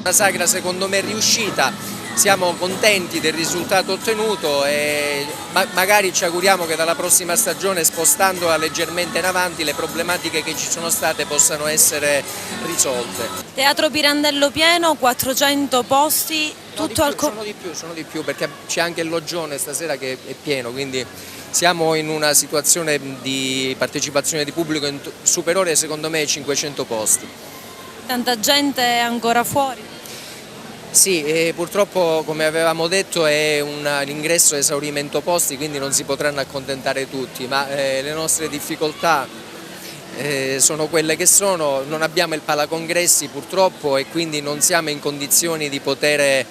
Una sagra secondo me riuscita, siamo contenti del risultato ottenuto e magari ci auguriamo che dalla prossima stagione, spostandola leggermente in avanti, le problematiche che ci sono state possano essere risolte. Teatro Pirandello pieno, 400 posti, tutto al sono di più perché c'è anche il loggione stasera che è pieno, quindi siamo in una situazione di partecipazione di pubblico superiore secondo me ai 500 posti. Tanta gente è ancora fuori? Sì, e purtroppo come avevamo detto è l'ingresso a esaurimento posti, quindi non si potranno accontentare tutti, ma le nostre difficoltà sono quelle che sono, non abbiamo il palacongressi purtroppo e quindi non siamo in condizioni di poter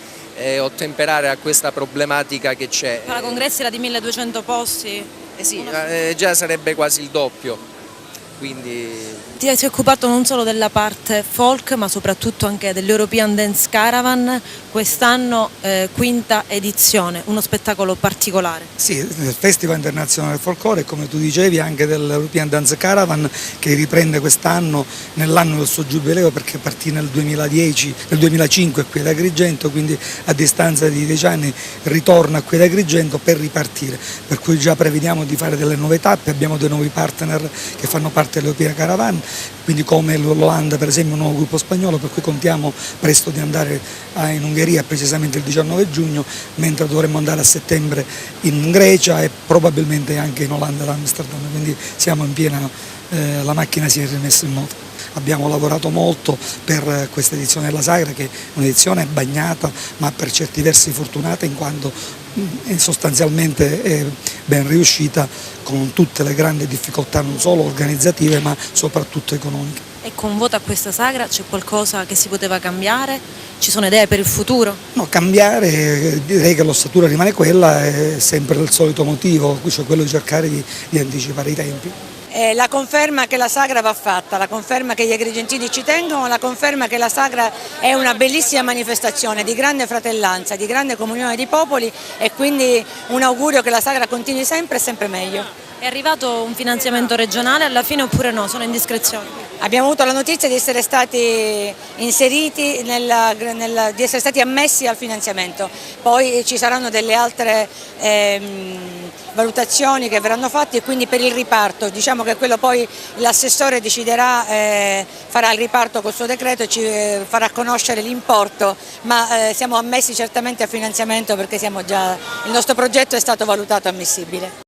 ottemperare a questa problematica che c'è. Il palacongressi era di 1200 posti? Sì, già sarebbe quasi il doppio. Quindi... Ti sei occupato non solo della parte folk ma soprattutto anche dell'European Dance Caravan, quest'anno quinta edizione, uno spettacolo particolare. Sì, del Festival Internazionale del Folklore e come tu dicevi anche dell'European Dance Caravan che riprende quest'anno nell'anno del suo giubileo perché partì nel 2005 qui ad Agrigento, quindi a distanza di 10 anni ritorna qui ad Agrigento per ripartire, per cui già prevediamo di fare delle nuove tappe, abbiamo dei nuovi partner che fanno parte dell'European Caravan, quindi come l'Olanda per esempio un nuovo gruppo spagnolo, per cui contiamo presto di andare in Ungheria precisamente il 19 giugno, mentre dovremmo andare a settembre in Grecia e probabilmente anche in Olanda ad Amsterdam, quindi siamo in piena, la macchina si è rimessa in moto. Abbiamo lavorato molto per questa edizione della Sagra che è un'edizione bagnata ma per certi versi fortunata in quanto sostanzialmente è ben riuscita con tutte le grandi difficoltà non solo organizzative ma soprattutto economiche. E con voto a questa sagra c'è qualcosa che si poteva cambiare? Ci sono idee per il futuro? No, cambiare, direi che l'ossatura rimane quella, è sempre il solito motivo, cioè quello di cercare di anticipare i tempi. La conferma che la sagra va fatta, la conferma che gli agrigentini ci tengono, la conferma che la sagra è una bellissima manifestazione di grande fratellanza, di grande comunione di popoli e quindi un augurio che la sagra continui sempre e sempre meglio. È arrivato un finanziamento regionale alla fine oppure no? Sono indiscrezioni. Abbiamo avuto la notizia di essere stati inseriti, di essere stati ammessi al finanziamento, poi ci saranno delle altre valutazioni che verranno fatte e quindi per il riparto, diciamo che quello poi l'assessore deciderà, farà il riparto col suo decreto e ci farà conoscere l'importo, ma siamo ammessi certamente al finanziamento perché il nostro progetto è stato valutato ammissibile.